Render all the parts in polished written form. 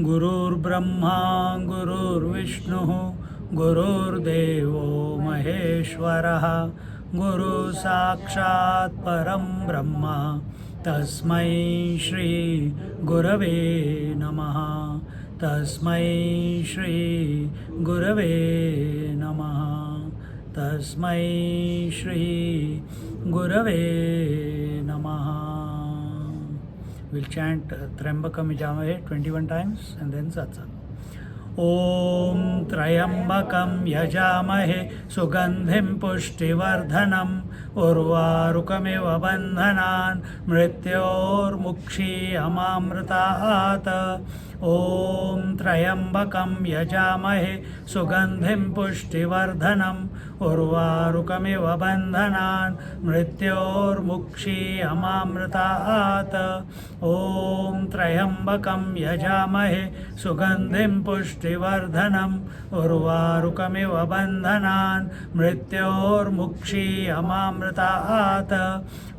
गुरुर्ब्रह्मा गुरुर्विष्णुः गुरुर्देवो महेश्वरः गुरु साक्षात् परं ब्रह्म तस्मै श्री गुरवे नमः तस्मै श्री गुरवे नमः तस्मै श्री गुरवे नमः. We'll chant Trambakam Yajamahe 21 times and then satsang. Om Trayambakam Yajamahe Sugandhim Pushtivardhanam Urvarukamiva Bandhanan Mrityor Mukshi Amamritaat. Om Trayambakam Yajamahe Sugandhim Pushtivardhanam Urvarukamiva Bandhanan Mrityor Mukshi Amamritaat. Om Trayambakam Yajamahe Sugandhim Pushtivardhanam Urvarukamiva Bandhanan Mrityor Mukshi Amamritaat.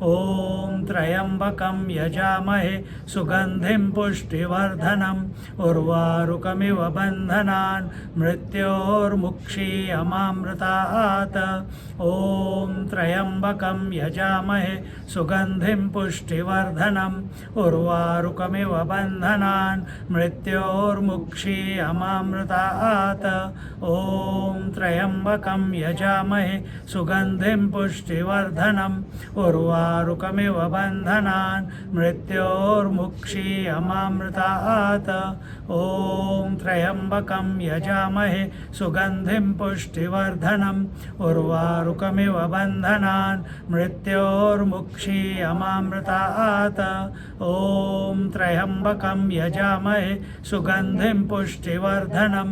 Om Trayambakam Yajamahe Sugandhim Pushtivardhanam Urvarukamiva Bandhanan Mrityor Mukshi Amamritaat. Om Trayambakam Yajamahe Sugandhim Pushtivardhanam Urvarukamiva Bandhanan Mrityor Mukshi Amamritaat. Om Trayambakam Yajamahe Sugandhim Pushtivardhanam Urvarukamiva Bandhanan Mrityor Mukshi Amamritaat. Om Trayambakam Yajamahe Sugandhim Pushtivardhanam Urvarukamiva Bandhanan Mrityor Mukshi Amamritaat. Om Trayambakam Yajamahe Sugandhim Pushtivardhanam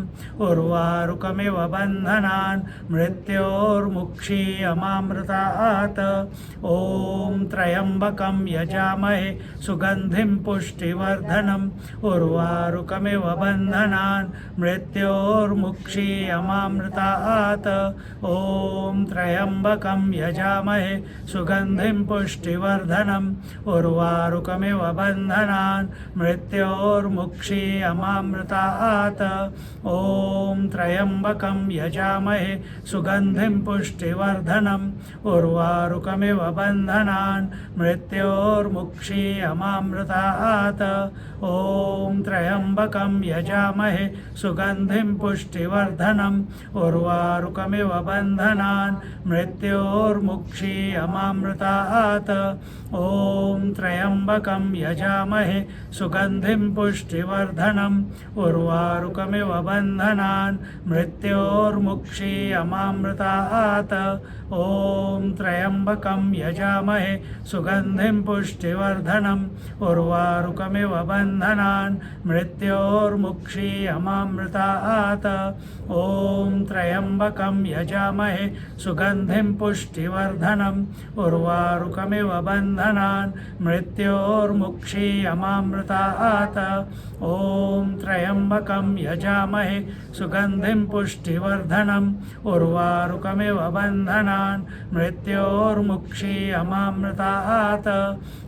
Urvarukamiva Bandhanan Mrityor Mukshi Amamritaat. Om Trayambakam Yajamahe Sugandhim Pushtivardhanam Urvarukamiva Bandhanan Mrityor Mukshi Amamritaat. Om Trayambakam Yajamahe Sugandhim Pushtivardhanam Urvarukamiva Bandhanan Mrityor Mukshi Amamritaat. Om Trayambakam Yajamahe Sugandhim Pushtivardhanam Urvarukamiva Bandhanan Mrityor Mukshi Amamritaat. Om Trayambakam Yajamahe Sugandhim Pushtivardhanam Urvarukamiva Bandhanan Mrityor Mukshi Amamritaat. Om Trayambakam Yajamahe Sugandhim Pushtivardhanam Urvarukamiva Bandhanan Mrityor Mukshi Amamritaat. Om Trayambakam Yajamahe Sugandhim Pushtivardhanam Urvarukamiva Bandhanan Mrityor Mukshi Amamritaat. Om Trayambakam Yajamahe Sugandhim Pushtivardhanam Urvarukamiva Bandhanan Mrityor Mukshi Amamritaat. Om Trayambakam Yajamahe Sugandhim Pushtivardhanam Urvarukamiva Bandhanan Mrityor Mukshi Amamritaat.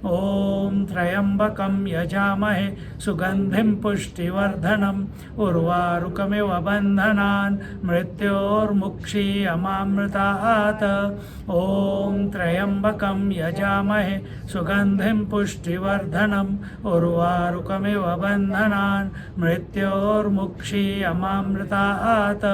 Om Trayambakam Yajamahe Sugandhim Pushtivardhanam Urvarukamiva Bandhanan Mrityor Mukshi Amamritaat. Om Trayambakam Yajamahe Sugandhim Pushtivardhanam Urvarukamiva Bandhanan Mrityor Mukshi Amamritaat.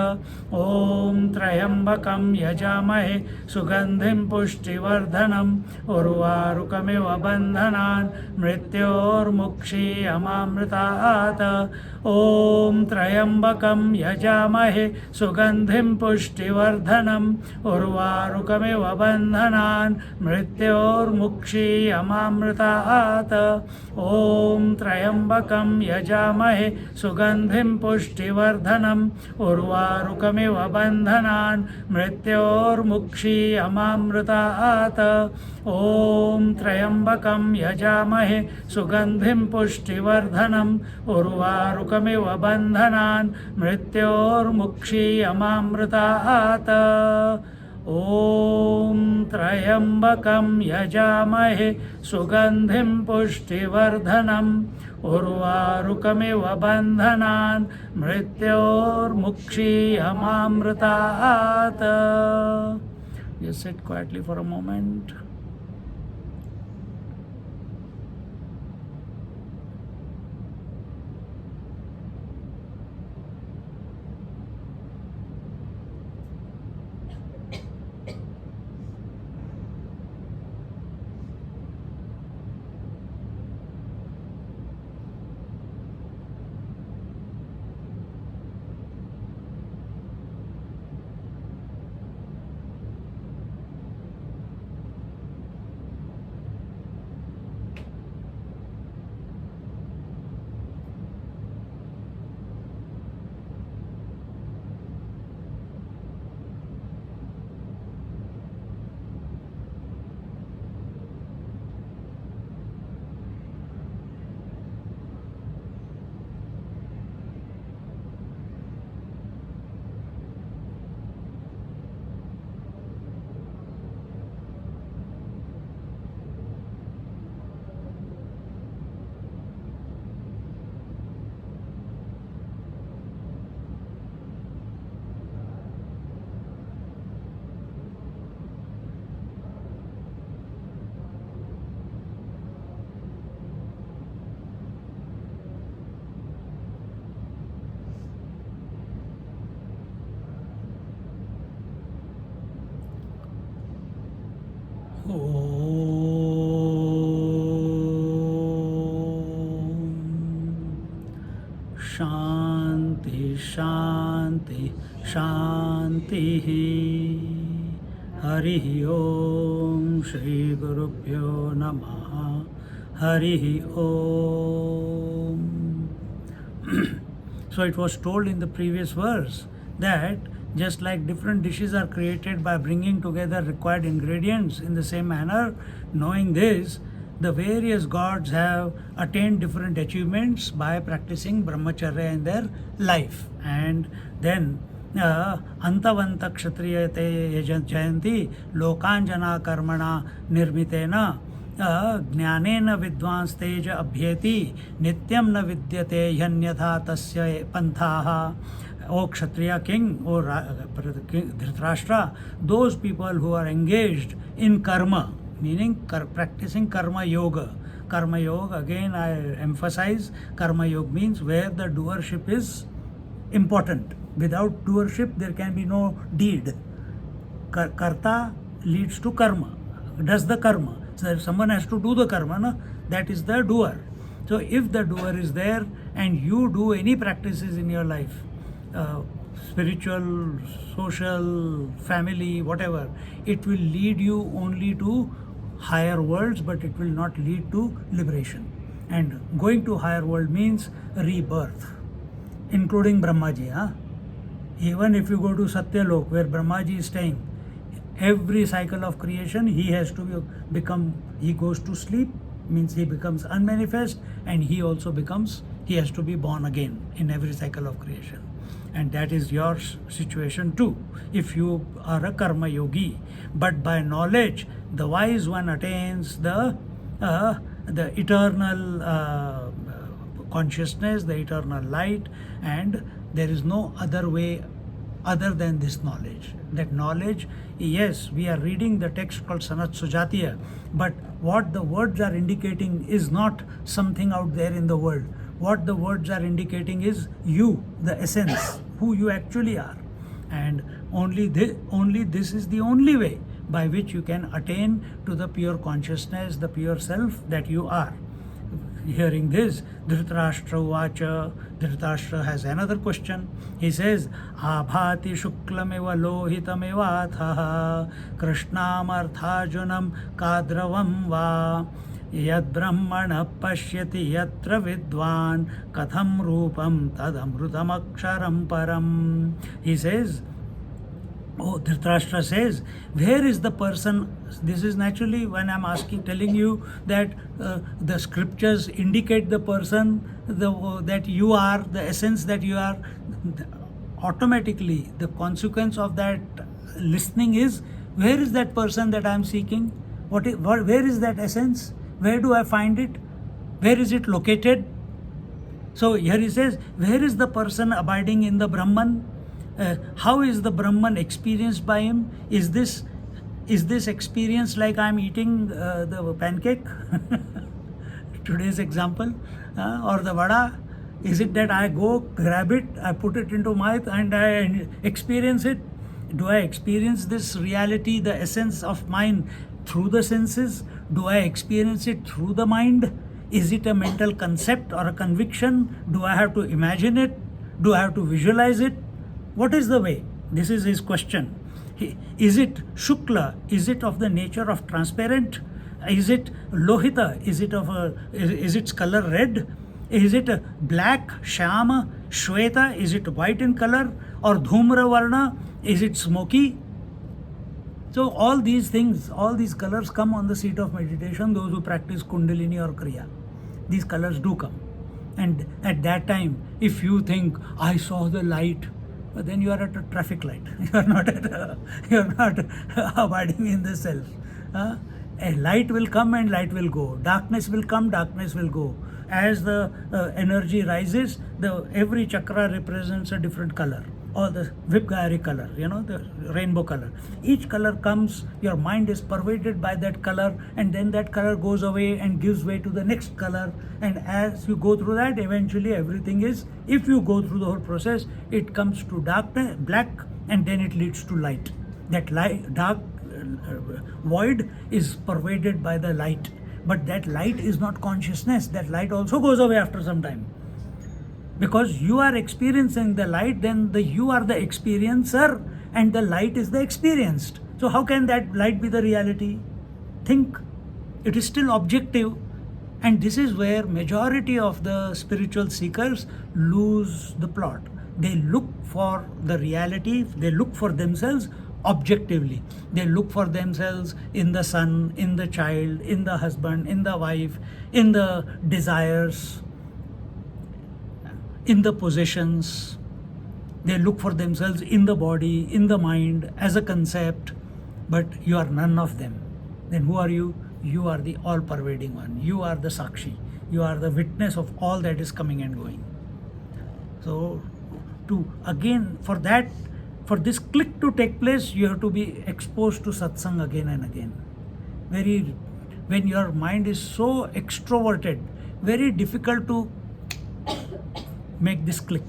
Om Trayambakam Yajamahe Sugandhim Pushtivardhanam Urvarukamiva Bandhanan Mrityor Mukshi Amamritaat. ॐ त्र्यम्बकं यजामहे सुगन्धिं पुष्टिवर्धनम् उर्वारुकमिव बन्धनान् मृत्योर्मुक्षीयमामृतात् ॐ त्र्यम्बकं यजामहे सुगन्धिं पुष्टिवर्धनम् उर्वारुकमिव बन्धनान् मृत्योर्मुक्षीयमामृतात् ॐ त्र्यम्बकं यजामहे सुगन्धिं पुष्टिवर्धनम् उर्वारुकमिव बन्धनान् मृत्योर्मुक्षीयमामृतात् ॐ त्र्यम्बकं यजामहे सुगन्धिं पुष्टिवर्धनम् उर्वारुकमिव बन्धनान् मृत्योर्मुक्षीयमामृतात्. Just sit quietly for a moment. शांति शांति शांति. हरि ओम श्री गुरुभ्यो नमः. हरि ओम. So it was told in the previous verse that just like different dishes are created by bringing together required ingredients, in the same manner, knowing this, the various gods have attained different achievements by practicing Brahmacharya in their life. And then Antavanta Kshatriyate Jayanti Lokanjana Karmana Nirmitena Jnanena Vidvans Teja Abhyeti Nityam Na Vidyate Yanyatha Tasya Panthaha. O Kshatriya king, O Dhritarashtra, those people who are engaged in karma, meaning practicing karma yoga. Karma yoga, again I emphasize, karma yoga means where the doership is important. Without doership there can be no deed. Karta leads to karma, does the karma. So if someone has to do the karma, no, that is the doer. So if the doer is there and you do any practices in your life, spiritual, social, family, whatever, it will lead you only to higher worlds, but it will not lead to liberation. And going to higher world means rebirth, including Brahmaji. Even if you go to Satyalok, where Brahmaji is staying, every cycle of creation he has to become, he goes to sleep, means he becomes unmanifest, and he also becomes, he has to be born again in every cycle of creation. And that is your situation too, if you are a karma yogi. But by knowledge, the wise one attains the eternal consciousness, the eternal light, and there is no other way other than this knowledge. That knowledge, yes, we are reading the text called sanatsujatiya, but what the words are indicating is not something out there in the world. What the words are indicating is you, the essence, who you actually are. And only this is the only way by which you can attain to the pure consciousness, the pure self that you are. hearing this, Dhritarashtra Uvacha, Dhritarashtra has another question. He says, Abhati Shuklameva Lohitameva Athaha Krishnam Arthajunam Kadravam Va Yad Brahmana Pashyati Yatra Vidwan Katham Rupam Tadamrutam Aksharam Param. He says, Dhritarashtra says, where is the person? This is naturally when I'm telling you that the scriptures indicate the person that you are, the essence that you are. Automatically, the consequence of that listening is, where is that person that I'm seeking? Where is that essence? Where do I find it? Where is it located? So here he says, where is the person abiding in the Brahman? How is the Brahman experienced by him? Is this experience like I'm eating the pancake? Today's example, or the vada? Is it that I go grab it, I put it into my mouth and I experience it? Do I experience this reality, the essence of mind, through the senses? Do I experience it through the mind? Is it a mental concept or a conviction? Do I have to imagine it? Do I have to visualize it? What is the way? This is his question. Is it Shukla? Is it of the nature of transparent? Is it Lohita? Is its color red? Is it black, Shama, Shweta? Is it white in color? Or Dhumra Varna? Is it smoky? So all these things, all these colors come on the seat of meditation, those who practice Kundalini or Kriya. These colors do come. And at that time, if you think, I saw the light, but then you are at a traffic light. You are not abiding in the self. A light will come and light will go. Darkness will come, darkness will go. As the energy rises, every chakra represents a different color, or the Vibgayari color, the rainbow color. Each color comes, your mind is pervaded by that color, and then that color goes away and gives way to the next color. And as you go through that, eventually everything is, if you go through the whole process, it comes to black, and then it leads to light. That dark void is pervaded by the light. But that light is not consciousness. That light also goes away after some time. Because you are experiencing the light, then you are the experiencer and the light is the experienced. So how can that light be the reality? Think. It is still objective. And this is where majority of the spiritual seekers lose the plot. They look for the reality, they look for themselves objectively. They look for themselves in the son, in the child, in the husband, in the wife, in the desires, in the possessions. They look for themselves in the body, in the mind, as a concept, but you are none of them. Then who are you? You are the all-pervading one. You are the Sakshi. You are the witness of all that is coming and going. So, for this click to take place, you have to be exposed to satsang again and again. When your mind is so extroverted, very difficult to make this click.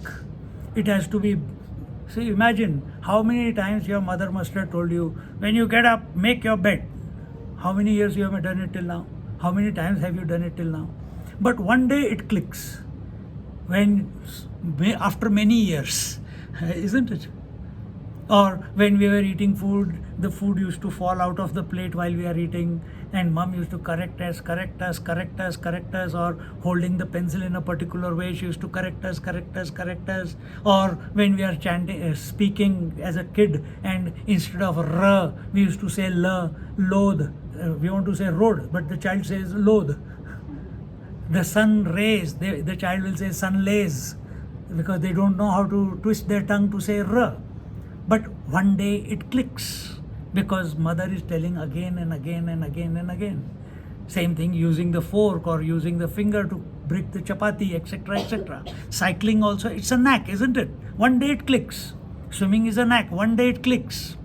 It has to be, see, imagine how many times your mother must have told you, when you get up, make your bed. How many years you have done it till now? How many times have you done it till now? But one day it clicks. After many years, isn't it? Or when we were eating food, the food used to fall out of the plate while we are eating, and mom used to correct us, or holding the pencil in a particular way, she used to correct us. Or when we are speaking as a kid, and instead of r, we used to say l, load. We want to say road, but the child says load. The sun rays, the child will say sun lays, because they don't know how to twist their tongue to say r. But one day it clicks, because mother is telling again and again and again and again. Same thing using the fork or using the finger to break the chapati, etc., etc. Cycling also, it's a knack, isn't it? One day it clicks. Swimming is a knack, one day it clicks.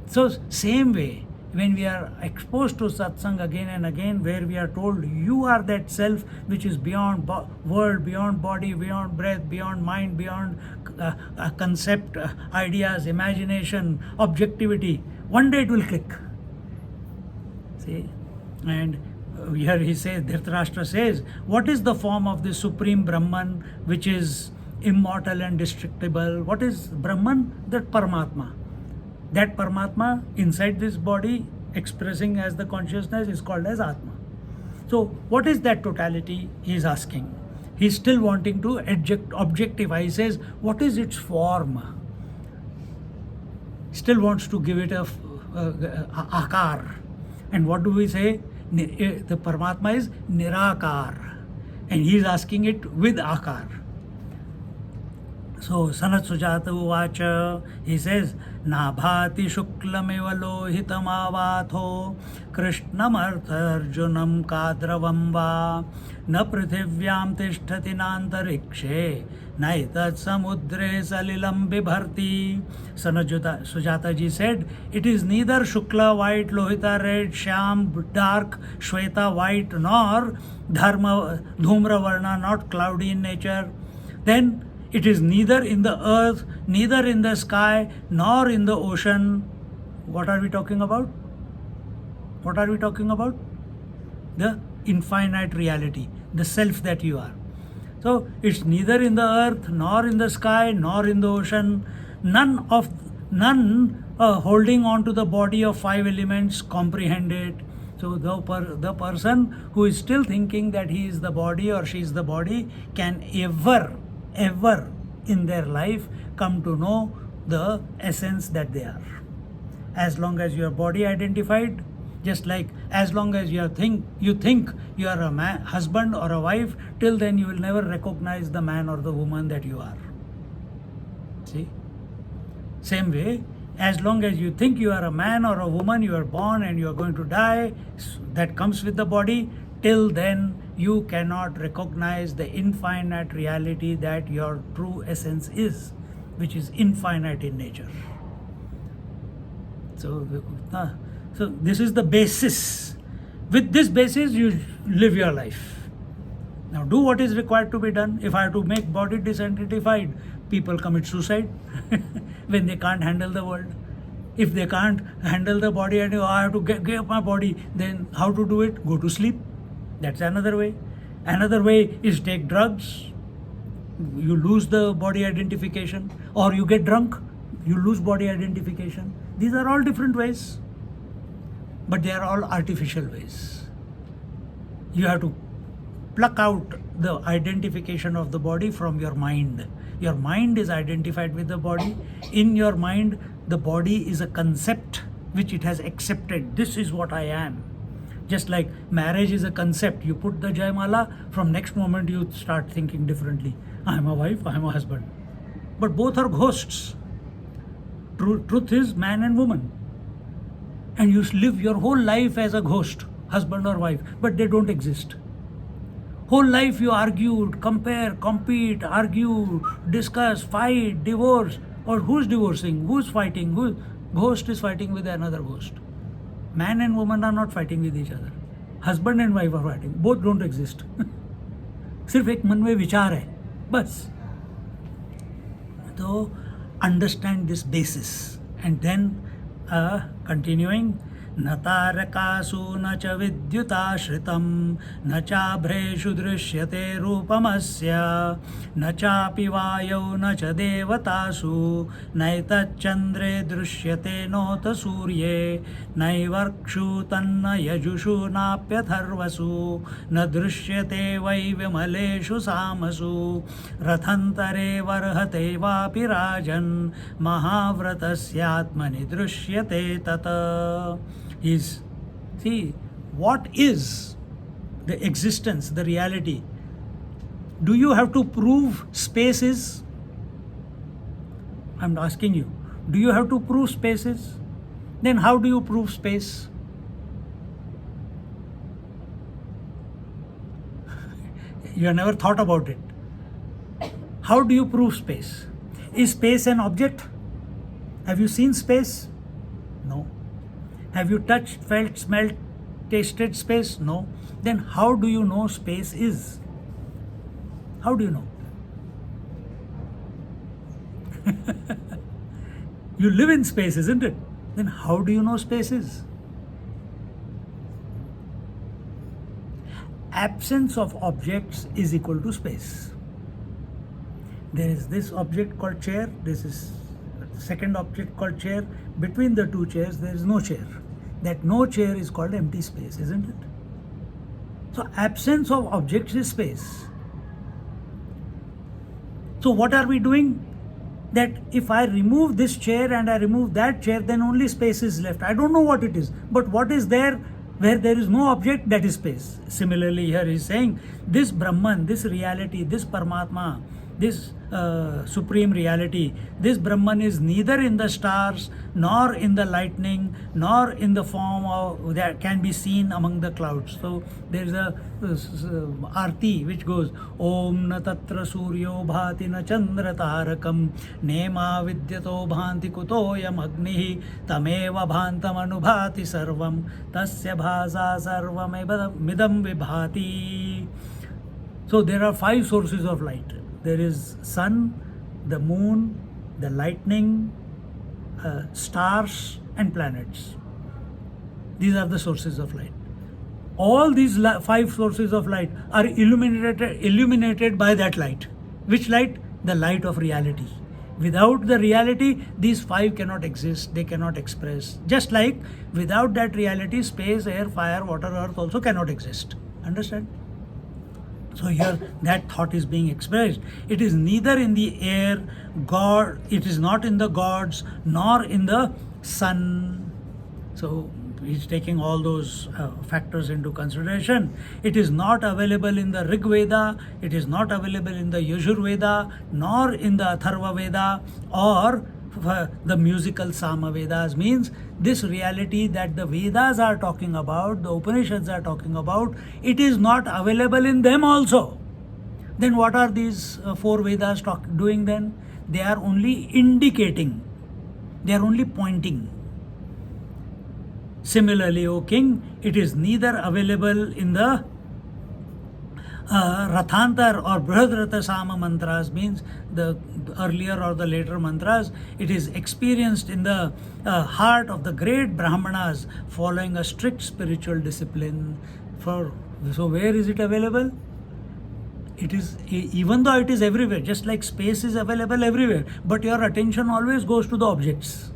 So same way, when we are exposed to satsang again and again, where we are told you are that self which is beyond world, beyond body, beyond breath, beyond mind, beyond concept, ideas, imagination, objectivity, one day it will click. See, and here he says, Dhritarashtra says, what is the form of the supreme Brahman which is immortal and destructible? What is Brahman? That Paramatma. That Paramatma inside this body expressing as the consciousness is called as Atma. So what is that totality? He is asking. He's still wanting to objectify. He says, what is its form? Still wants to give it a akar. And what do we say? The Paramatma is nirakar. And he is asking it with akar. So sanatsujatiya uvacha, he says, Nabhati shuklameva lohitamāvātho krishnam artharjunam kadravam va na prithivyam tishtati nantarikshe naitat samudre salilam bibharti. Sujata ji said, it is neither shukla, white, lohita, red, shyam, dark, shweta, white, nor dhumra varna, not cloudy in nature. Then it is neither in the earth, neither in the sky, nor in the ocean. What are we talking about? What are we talking about? The infinite reality, the self that you are. So it's neither in the earth, nor in the sky, nor in the ocean. None holding on to the body of five elements comprehend it. So the person who is still thinking that he is the body or she is the body can ever in their life come to know the essence that they are. As long as you are body identified, just like as long as you think you are a man, husband or a wife, till then you will never recognize the man or the woman that you are. See? Same way, as long as you think you are a man or a woman, you are born and you are going to die, that comes with the body, till then you cannot recognize the infinite reality that your true essence is, which is infinite in nature. So this is the basis. With this basis, you live your life. Now do what is required to be done. If I have to make body disidentified, people commit suicide when they can't handle the world. If they can't handle the body and I have to give up my body, then how to do it? Go to sleep. That's another way. Another way is take drugs. You lose the body identification. Or you get drunk, you lose body identification. These are all different ways. But they are all artificial ways. You have to pluck out the identification of the body from your mind. Your mind is identified with the body. In your mind, the body is a concept which it has accepted. This is what I am. Just like marriage is a concept. You put the Jaimala, from next moment you start thinking differently. I am a wife, I am a husband. But both are ghosts. Truth is man and woman. And you live your whole life as a ghost, husband or wife, but they don't exist. Whole life you argued, compare, compete, argue, discuss, fight, divorce. Or who's divorcing? Who's fighting? Ghost is fighting with another ghost. Man and woman are not fighting with each other. Husband and wife are fighting. Both don't exist. सिर्फ एक मन में विचार है, बस. So understand this basis, and then continuing. न तारकासु न च विद्युताश्रितं न चाभ्रेषु दृश्यते रूपमस्य न चापि वायौ न च देवतासु नैतच्चन्द्रे दृश्यते नोत सूर्ये नैवर्क्षु तन्न यजुषु नाप्यथर्वसु न दृश्यते वै विमलेषु सामसु रथन्तरे वर्हते वापि राजन् महाव्रतस्यात्मनि दृश्यते तत्. Is, see, what is the existence, the reality? Do you have to prove space is? I'm asking you. Do you have to prove space is? Then how do you prove space? You have never thought about it. How do you prove space? Is space an object? Have you seen space? No. Have you touched, felt, smelled, tasted space? No. Then how do you know space is? How do you know? You live in space, isn't it? Then how do you know space is? absence of objects is equal to space. There is this object called chair, this is second object called chair. Between the two chairs there is no chair. That no chair is called empty space, isn't it? So absence of objects is space. So what are we doing? That if I remove this chair and I remove that chair, then only space is left. I don't know what it is, but what is there where there is no object, that is space. Similarly, here he is saying this Brahman, this reality, this Paramatma, this supreme reality, this Brahman is neither in the stars, nor in the lightning, nor in the form of that can be seen among the clouds. So there is a arti which goes Om na tatra suryo bhati na chandra tarakam nema vidyato bhanti kutoyam agnihi tameva bhantam anubhati sarvam tasya bhasa sarvam midam vibhati. So there are 5 sources of light. There is sun, the moon, the lightning, stars and planets. These are the sources of light. All these 5 sources of light are illuminated by that light. Which light? The light of reality. Without the reality, these 5 cannot exist, they cannot express. Just like without that reality, space, air, fire, water, earth also cannot exist. Understand? So here that thought is being expressed. It is neither in the air, God, it is not in the gods, nor in the sun. So he's taking all those factors into consideration. It is not available in the Rig Veda, it is not available in the Yajur Veda, nor in the Atharva Veda, or the musical Sama Vedas. Means this reality that the Vedas are talking about, the Upanishads are talking about, it is not available in them also. Then what are these 4 Vedas doing then? They are only indicating, they are only pointing. Similarly, O king, it is neither available in the Rathantar or Brihadrata Sama mantras, means the earlier or the later mantras. It is experienced in the heart of the great Brahmanas following a strict spiritual discipline. So where is it available? It is, even though it is everywhere, just like space is available everywhere, but your attention always goes to the objects.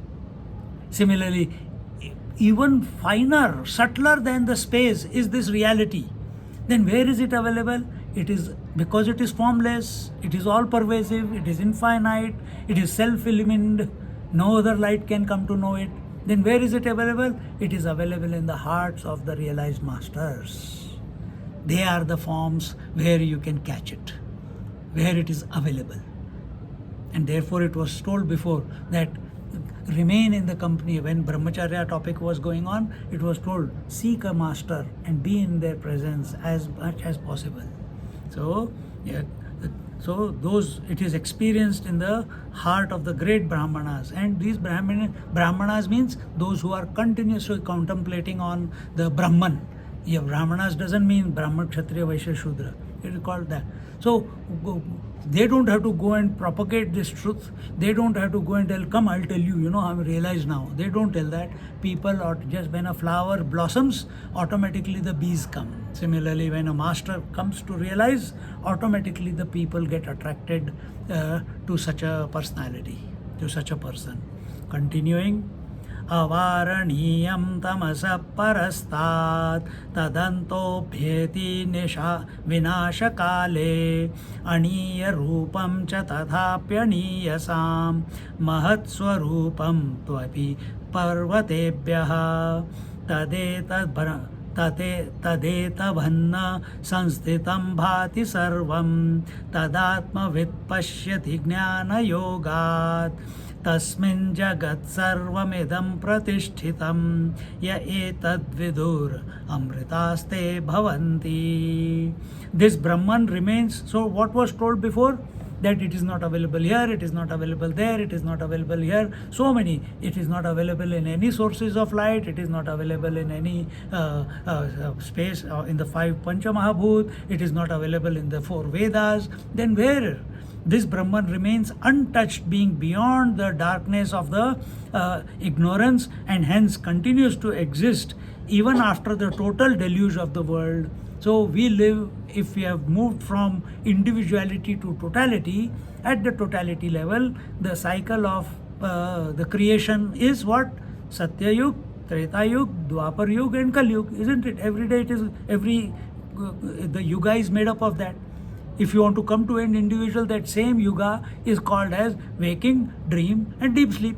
Similarly, even finer, subtler than the space is this reality. Then where is it available? It is because it is formless, it is all pervasive, it is infinite, it is self-illumined, no other light can come to know it. Then where is it available? It is available in the hearts of the realized masters. They are the forms where you can catch it, where it is available. And therefore it was told before that remain in the company. When Brahmacharya topic was going on, it was told seek a master and be in their presence as much as possible. So those, it is experienced in the heart of the great Brahmanas. And these Brahmanas means those who are continuously contemplating on the Brahman. Yeah, Brahmanas doesn't mean Brahman, Kshatriya, Vaishya, Shudra. It is called that. So they don't have to go and propagate this truth. They don't have to go and tell, come, I'll tell you, I realize now. They don't tell that. People, or just when a flower blossoms, automatically the bees come. Similarly, when a master comes to realize, automatically the people get attracted to such a personality, to such a person. Continuing. Avaraniyam tamasa parastat tadantopheti vinasha kale aniya rupam cha tathapyaniyasam mahatswarupam tvapi parvatebhyah tadeta bhanna sansthitam bhati sarvam tadatma vidpashyati jnana yogat tasmin jagat sarvamidam pratishthitam ya etad vidur amritaste bhavanti. This Brahman remains. So what was told before? That it is not available here, it is not available there, it is not available here. So many. It is not available in any sources of light, it is not available in any space, in the 5 Panchamahabhut, it is not available in the 4 Vedas. Then where? This Brahman remains untouched, being beyond the darkness of the ignorance, and hence continues to exist even after the total deluge of the world. So we live, if we have moved from individuality to totality, at the totality level, the cycle of the creation is what? Satya Yug, Treta Yug, Dwapar Yug and Kal Yug, isn't it? Every day it is, the yuga is made up of that. If you want to come to an individual, that same yuga is called as waking, dream and deep sleep.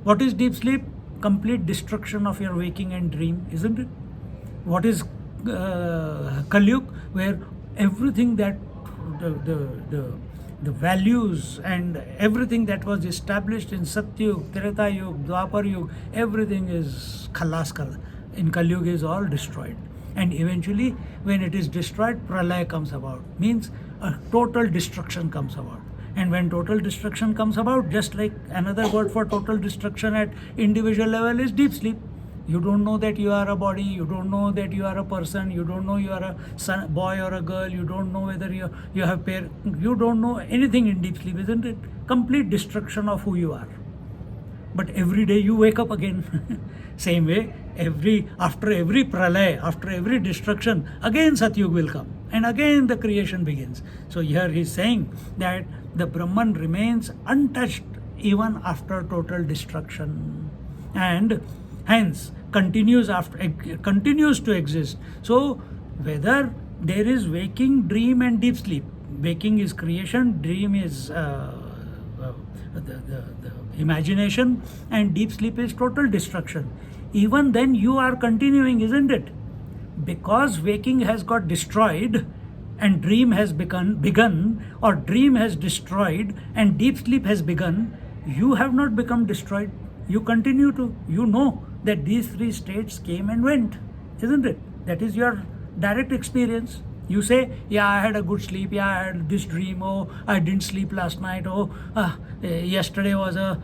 What is deep sleep? Complete destruction of your waking and dream, isn't it? What is Kal Yug? Where everything that the values and everything that was established in Satyug, Treta Yug, Dwapar Yug, everything is khalas kar. In Kal Yug is all destroyed. And eventually, when it is destroyed, pralaya comes about. Means a total destruction comes about. And when total destruction comes about, just like another word for total destruction at individual level is deep sleep. You don't know that you are a body, you don't know that you are a person, you don't know you are a son, boy or a girl, you don't know whether you have you don't know anything in deep sleep, isn't it? Complete destruction of who you are. But every day you wake up again. Same way, after every pralay, after every destruction, again Satyug will come. And again the creation begins. So here he is saying that the Brahman remains untouched even after total destruction. And hence continues to exist. So whether there is waking, dream and deep sleep, waking is creation, dream is the imagination, and deep sleep is total destruction. Even then you are continuing, isn't it? Because waking has got destroyed and dream has begun, or dream has destroyed and deep sleep has begun, you have not become destroyed. You continue to, you know that these three states came and went, isn't it? That is your direct experience. You say, yeah, I had a good sleep, yeah, I had this dream, oh, I didn't sleep last night, oh, yesterday was a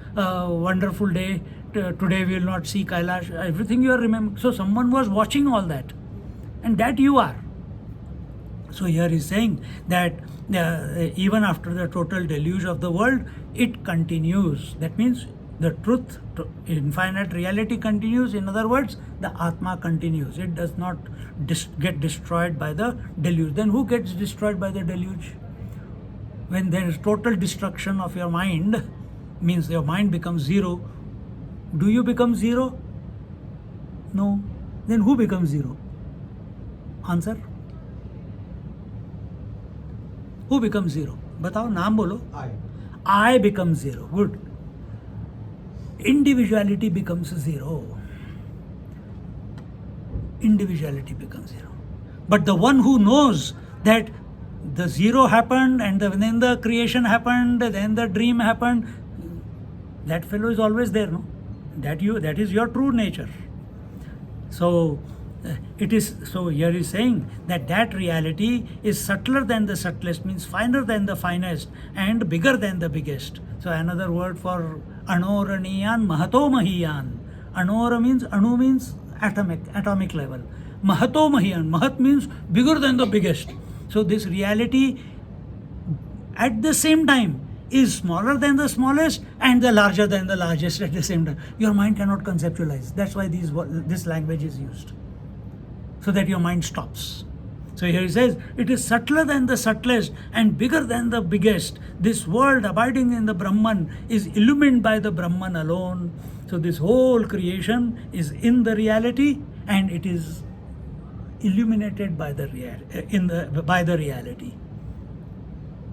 wonderful day, today we will not see Kailash, everything you are remembering. So someone was watching all that, and that you are. So here he is saying that even after the total deluge of the world, it continues. That means the truth, infinite reality continues. In other words, the Atma continues. It does not get destroyed by the deluge. Then who gets destroyed by the deluge? When there is total destruction of your mind, means your mind becomes zero. Do you become zero? No. Then who becomes zero? Answer. Who becomes zero? Batao, naam bolo. I become zero. Good. Individuality becomes zero. Individuality becomes zero. But the one who knows that the zero happened and then the creation happened, then the dream happened, that fellow is always there, no? That is your true nature. So so here is saying that reality is subtler than the subtlest, means finer than the finest and bigger than the biggest. So another word for anoraniyan, mahato mahiyan. Anora means, anu means atomic level. Mahato mahiyan, mahat means bigger than the biggest. So this reality at the same time is smaller than the smallest and the larger than the largest at the same time. Your mind cannot conceptualize. That's why this language is used, so that your mind stops. So here he says, it is subtler than the subtlest and bigger than the biggest. This world abiding in the Brahman is illumined by the Brahman alone. So this whole creation is in the reality and it is illuminated by the reality.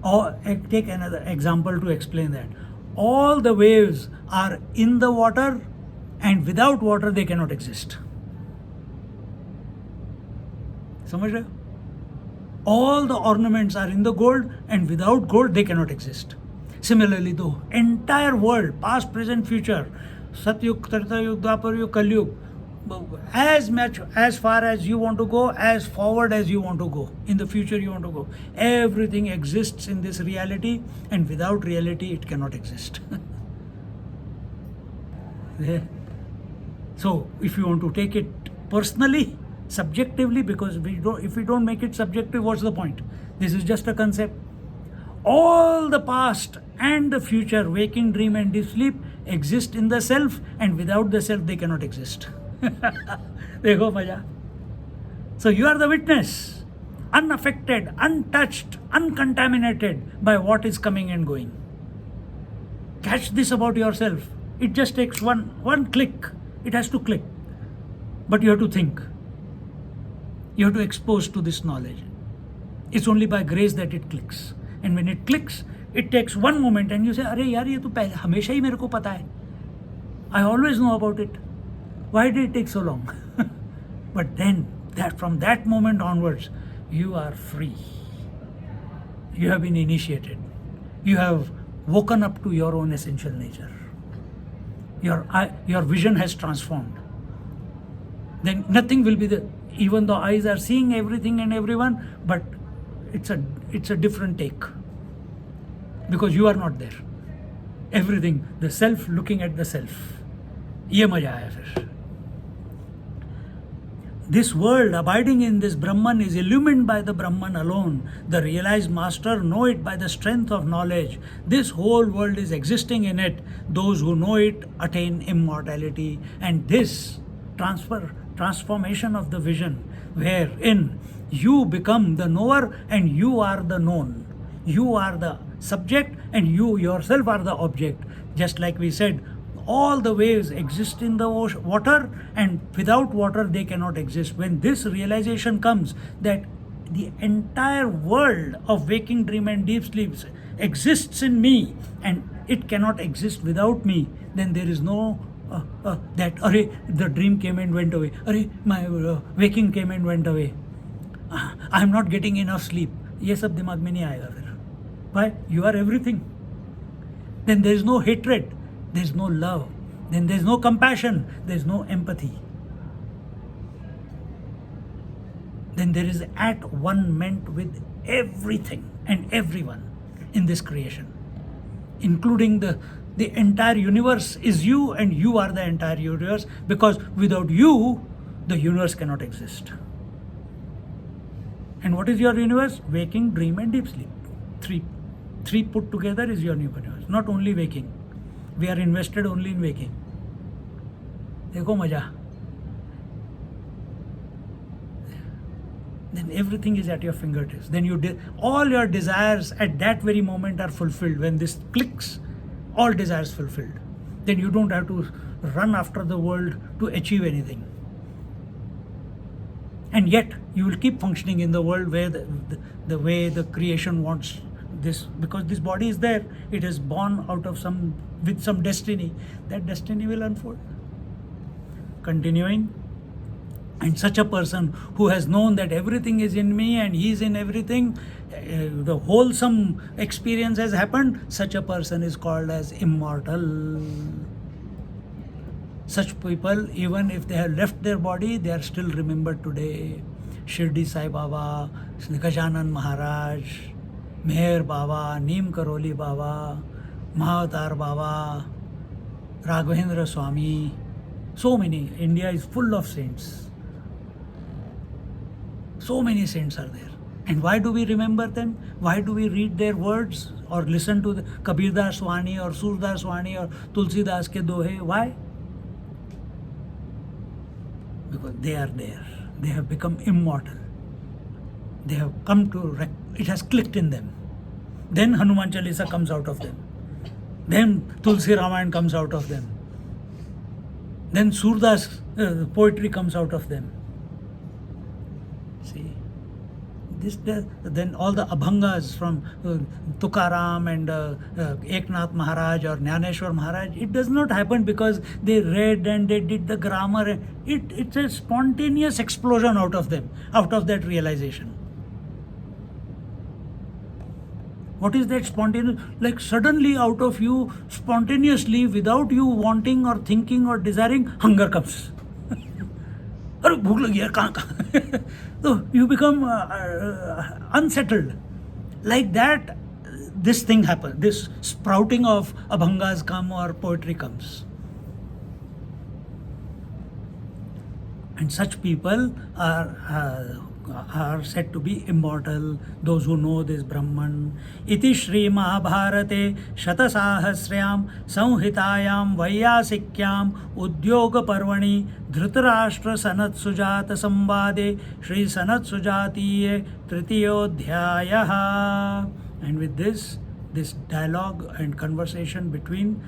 Or take another example to explain that. All the waves are in the water and without water they cannot exist. समझ रहे हो? All the ornaments are in the gold and without gold they cannot exist. Similarly, the entire world, past, present, future, Satyug, Tretayug, Dwaparayug, Kalyug, as far as you want to go, as forward as you want to go, in the future you want to go, everything exists in this reality, and without reality it cannot exist. So if you want to take it personally, subjectively, because if we don't make it subjective, what's the point? This is just a concept. All the past and the future, waking, dream and deep sleep, exist in the self, and without the self they cannot exist. देखो मजा. So you are the witness, unaffected, untouched, uncontaminated by what is coming and going. Catch this about yourself. It just takes one click. It has to click. But you have to think. You have to expose to this knowledge. It's only by grace that it clicks. And when it clicks, it takes one moment and you say, अरे यार ये तो पहले हमेशा ही मेरे को पता है. I always know about it. Why did it take so long? But then, from that moment onwards, you are free. You have been initiated. You have woken up to your own essential nature. Your vision has transformed. Then nothing will be there. Even though eyes are seeing everything and everyone, but it's a different take. Because you are not there. Everything, the self looking at the self. ये मजा आया फिर. This world abiding in this Brahman is illumined by the Brahman alone. The realized master know it by the strength of knowledge. This whole world is existing in it. Those who know it attain immortality. And this transformation of the vision, wherein you become the knower and you are the known. You are the subject and you yourself are the object. Just like we said, all the waves exist in the water, and without water they cannot exist. When this realization comes that the entire world of waking, dream and deep sleep exists in me and it cannot exist without me, then there is no that the dream came and went away, my waking came and went away, I am not getting enough sleep. ये सब दिमाग में नहीं आएगा फिर. Why? You are everything. Then there is no hatred. There is no love. Then there is no compassion. There is no empathy. Then there is at one meant with everything and everyone in this creation, including the entire universe is you and you are the entire universe, because without you, the universe cannot exist. And what is your universe? Waking, dream and deep sleep. Three put together is your universe. Not only waking. We are invested only in waking. देखो मजा. Then everything is at your fingertips. Then all your desires at that very moment are fulfilled. When this clicks, all desires fulfilled. Then you don't have to run after the world to achieve anything. And yet you will keep functioning in the world where the way the creation wants this, because this body is there. It is born out of with some destiny. That destiny will unfold. Continuing. And such a person who has known that everything is in me and he is in everything, the wholesome experience has happened, such a person is called as immortal. Such people, even if they have left their body, they are still remembered today. Shirdi Sai Baba, Gajanan Maharaj, Meher Baba, Neem Karoli Baba, Mahavatar Baba, Raghavendra Swami. So many. India is full of saints. So many saints are there. And why do we remember them? Why do we read their words or listen to the Kabir Das Wani or Surdas Wani or Tulsi Das ke Dohe? Why? Because they are there. They have become immortal. They have come to, it has clicked in them. Then Hanuman Chalisa comes out of them. Then Tulsi Ramayana comes out of them. Then Surdas poetry comes out of them. See, then all the abhangas from Tukaram and Eknath Maharaj or Jnaneshwar Maharaj, it does not happen because they read and they did the grammar. It's a spontaneous explosion out of them, out of that realization. What is that spontaneous? Like suddenly out of you, spontaneously, without you wanting or thinking or desiring, hunger comes. अरे भूख लगी यार कहाँ so you become unsettled. Like that, this thing happens. This sprouting of abhangas come or poetry comes. And such people are are said to be immortal, those who know this Brahman. Iti Shri Mahabharate Shatasahasryam Samhitayam Vaiyasikyam Udyoga Parvani Dhritarashtra Sanatsujata Sambade Shri Sanatsujatiya Tritiyodhyayaha. And with this dialogue and conversation between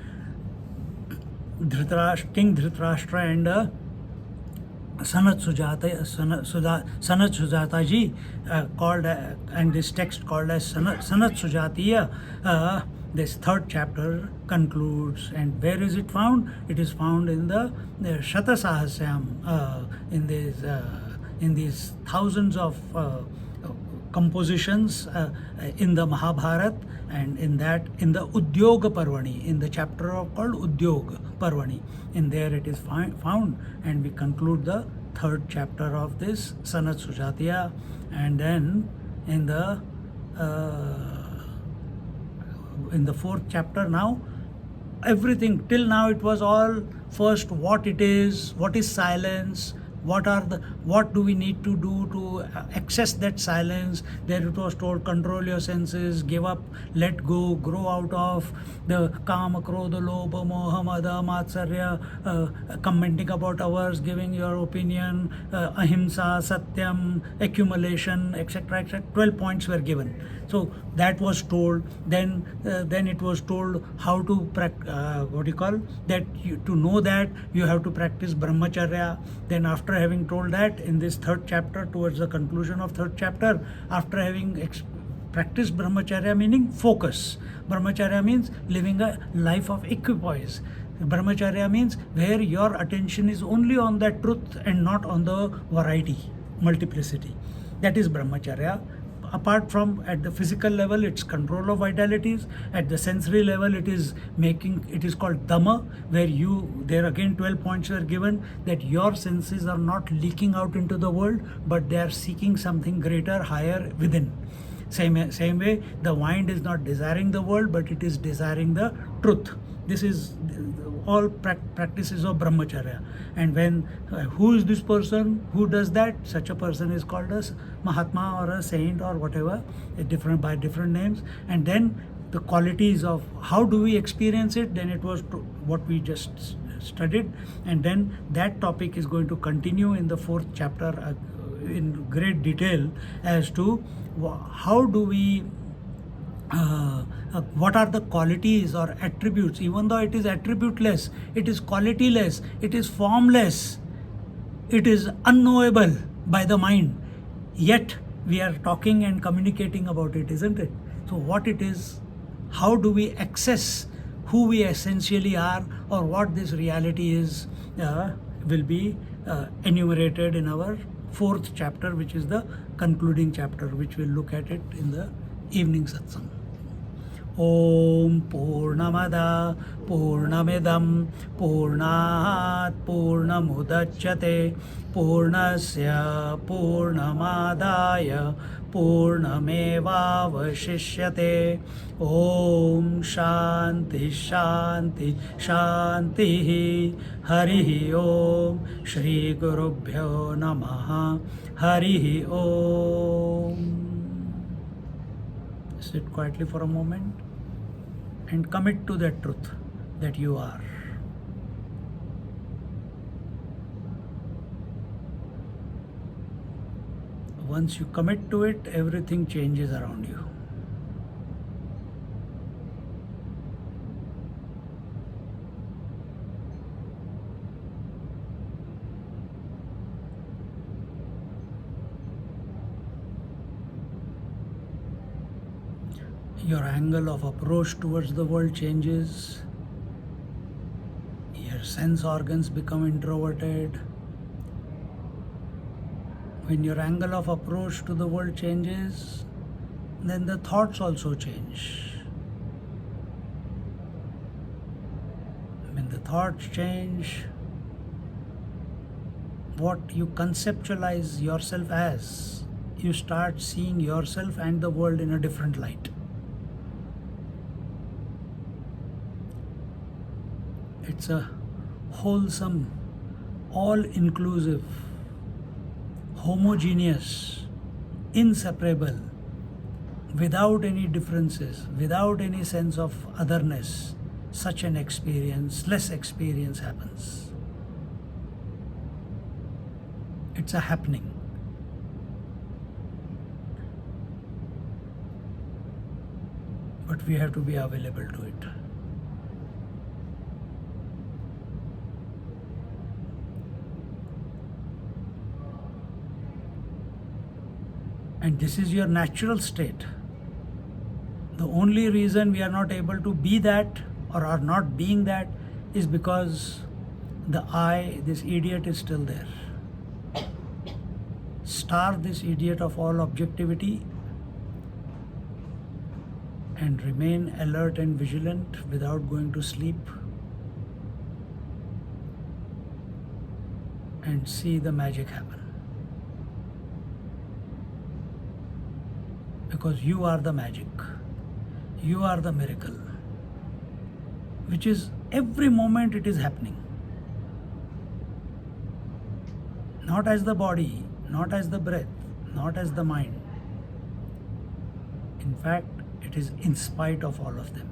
King Dhritarashtra and Sanatsujata ji, called and this text called as Sanatsujatiya. This third chapter concludes, and where is it found? It is found in the Shatasahasryam, in these thousands of compositions in the Mahabharata, and in the Udyoga Parvani, in the chapter called Udyoga Parvani. In there it is found, and we conclude the third chapter of this Sanatsujatiya. And then in the fourth chapter, now everything till now it was all first what it is, what is silence, what do we need to do to access that silence. There it was told, control your senses, give up, let go, grow out of the kama, krodha, lobha, moha, mada, matsarya, commenting about others, giving your opinion, ahimsa, satyam, accumulation, etc., etc. 12 points were given. So that was told. Then it was told how to to know that you have to practice Brahmacharya. Then after having told that, in this third chapter, towards the conclusion of third chapter, after having practiced Brahmacharya, meaning focus. Brahmacharya means living a life of equipoise. Brahmacharya means where your attention is only on that truth and not on the variety, multiplicity. That is Brahmacharya. Apart from, at the physical level, it's control of vitalities. At the sensory level, it is called Dhamma, where there again 12 points were given, that your senses are not leaking out into the world, but they are seeking something greater, higher within. Same way, the mind is not desiring the world, but it is desiring the truth. This is all practices of Brahmacharya. And when who is this person who does that? Such a person is called as Mahatma or a saint or whatever, by different names. And then the qualities of how do we experience it, then it was what we just studied. And then that topic is going to continue in the fourth chapter in great detail as to how do we what are the qualities or attributes. Even though it is attributeless, it is qualityless, it is formless, it is unknowable by the mind, yet we are talking and communicating about it, isn't it? So what it is, how do we access who we essentially are, or what this reality is, will be enumerated in our fourth chapter, which is the concluding chapter, which we'll look at it in the evening satsang. Om Purnamada Purnamidam Purnat Purnamudachyate Purnasya Purnamadaya Purnamevavashishyate. Om Shanti Shanti Shanti. Harihi Om. Shri Gurubhyo Namaha. Harihi Om. Sit quietly for a moment and commit to that truth that you are. Once you commit to it, everything changes around you. Your angle of approach towards the world changes. Your sense organs become introverted. When your angle of approach to the world changes, then the thoughts also change. When the thoughts change, what you conceptualize yourself as, you start seeing yourself and the world in a different light. It's a wholesome, all-inclusive, homogeneous inseparable, without any differences, without any sense of otherness, such an experience, less experience happens. It's a happening. But we have to be available to it. And this is your natural state. The only reason we are not able to be that or are not being that is because the I, this idiot, is still there. Starve this idiot of all objectivity and remain alert and vigilant without going to sleep, and see the magic happen. Because you are the magic. You are the miracle, which is every moment it is happening. Not as the body, not as the breath, not as the mind. In fact, it is in spite of all of them.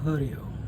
Hari Om.